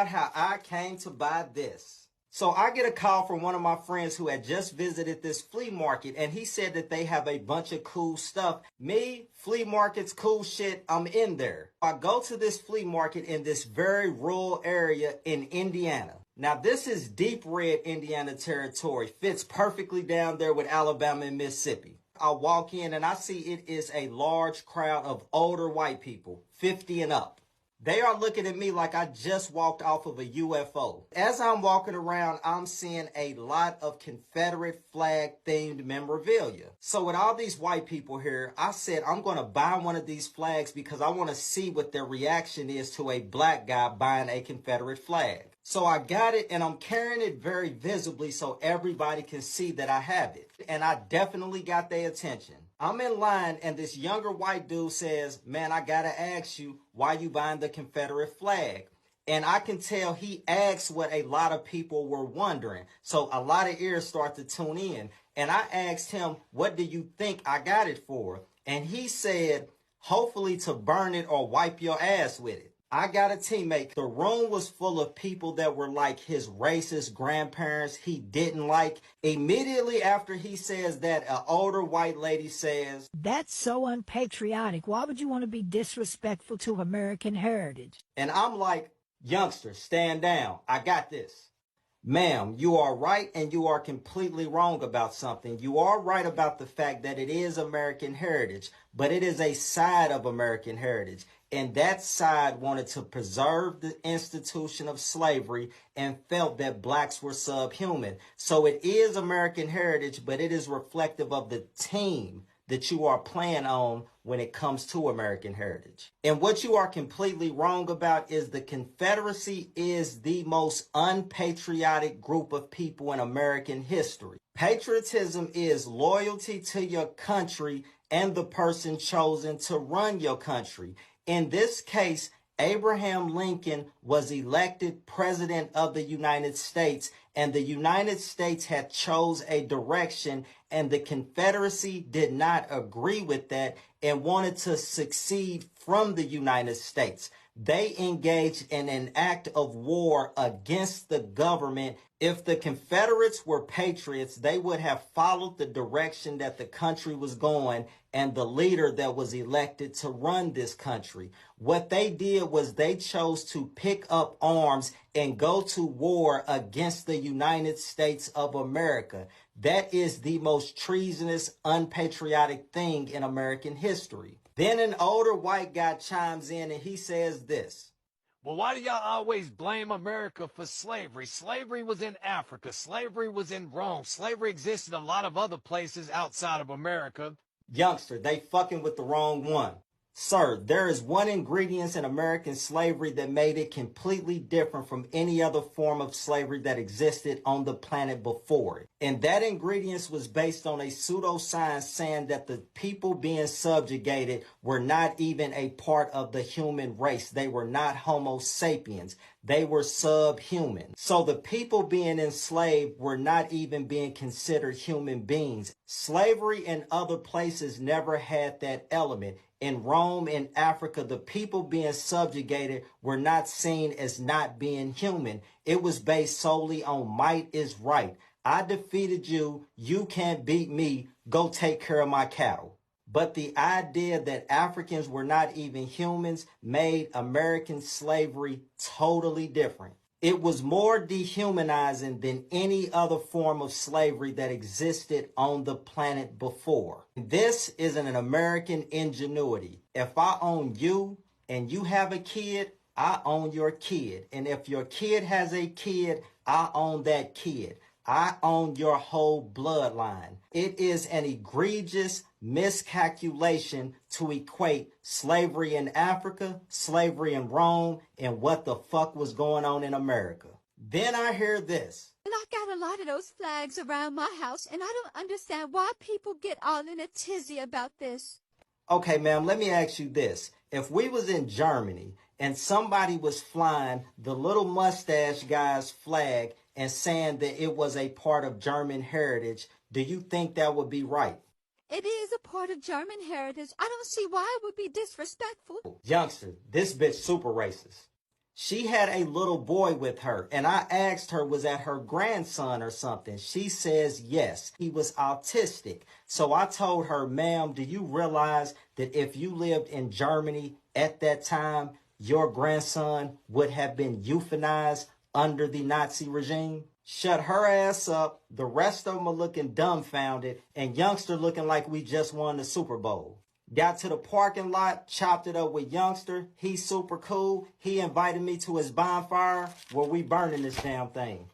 How I came to buy this. So I get a call from one of my friends who had just visited this flea market, and he said that they have a bunch of cool stuff. Me, flea markets, cool shit, I'm in there. I go to this flea market in this very rural area in Indiana. Now this is deep red Indiana territory, fits perfectly down there with Alabama and Mississippi. I walk in and I see it is a large crowd of older white people, 50 and up. They are looking at me like I just walked off of a UFO. As I'm walking around, I'm seeing a lot of Confederate flag themed memorabilia. So with all these white people here, I said I'm going to buy one of these flags because I want to see what their reaction is to a black guy buying a Confederate flag. So I got it and I'm carrying it very visibly so everybody can see that I have it. And I definitely got their attention. I'm in line and this younger white dude says, man, I gotta ask you, why you buying the Confederate flag? And I can tell he asked what a lot of people were wondering. So a lot of ears start to tune in. And I asked him, what do you think I got it for? And he said, hopefully to burn it or wipe your ass with it. I got a teammate. The room was full of people that were like his racist grandparents he didn't like. Immediately after he says that, an older white lady says, "That's so unpatriotic. Why would you want to be disrespectful to American heritage?" And I'm like, youngster, stand down. I got this. Ma'am, you are right and you are completely wrong about something. You are right about the fact that it is American heritage, but it is a side of American heritage. And that side wanted to preserve the institution of slavery and felt that blacks were subhuman. So it is American heritage, but it is reflective of the team that you are playing on when it comes to American heritage. And what you are completely wrong about is the Confederacy is the most unpatriotic group of people in American history. Patriotism is loyalty to your country and the person chosen to run your country. In this case, Abraham Lincoln was elected president of the United States, and the United States had chose a direction, and the Confederacy did not agree with that and wanted to secede from the United States. They engaged in an act of war against the government. If the Confederates were patriots, they would have followed the direction that the country was going and the leader that was elected to run this country. What they did was they chose to pick up arms and go to war against the United States of America. That is the most treasonous, unpatriotic thing in American history. Then an older white guy chimes in and he says this. Well, why do y'all always blame America for slavery? Slavery was in Africa. Slavery was in Rome. Slavery existed in a lot of other places outside of America. Youngster, they fucking with the wrong one. Sir, there is one ingredient in American slavery that made it completely different from any other form of slavery that existed on the planet before it. And that ingredient was based on a pseudoscience saying that the people being subjugated were not even a part of the human race. They were not Homo sapiens. They were subhuman. So the people being enslaved were not even being considered human beings. Slavery in other places never had that element. In Rome and Africa, the people being subjugated were not seen as not being human. It was based solely on might is right. I defeated you. You can't beat me. Go take care of my cattle. But the idea that Africans were not even humans made American slavery totally different. It was more dehumanizing than any other form of slavery that existed on the planet before. This is an American ingenuity. If I own you and you have a kid, I own your kid. And if your kid has a kid, I own that kid. I own your whole bloodline. It is an egregious miscalculation to equate slavery in Africa, slavery in Rome, and what the fuck was going on in America. Then I hear this. And I got a lot of those flags around my house, and I don't understand why people get all in a tizzy about this. Okay, ma'am, let me ask you this. If we was in Germany and somebody was flying the little mustache guy's flag and saying that it was a part of German heritage, do you think that would be right? It is a part of German heritage. I don't see why it would be disrespectful. Youngster, this bitch super racist. She had a little boy with her, and I asked her, was that her grandson or something? She says yes, he was autistic. So I told her, ma'am, do you realize that if you lived in Germany at that time, your grandson would have been euthanized under the Nazi regime? Shut her ass up. The rest of them are looking dumbfounded, and Youngster looking like we just won the Super Bowl. Got to the parking lot, chopped it up with Youngster. He's super cool. He invited me to his bonfire where we burning this damn thing.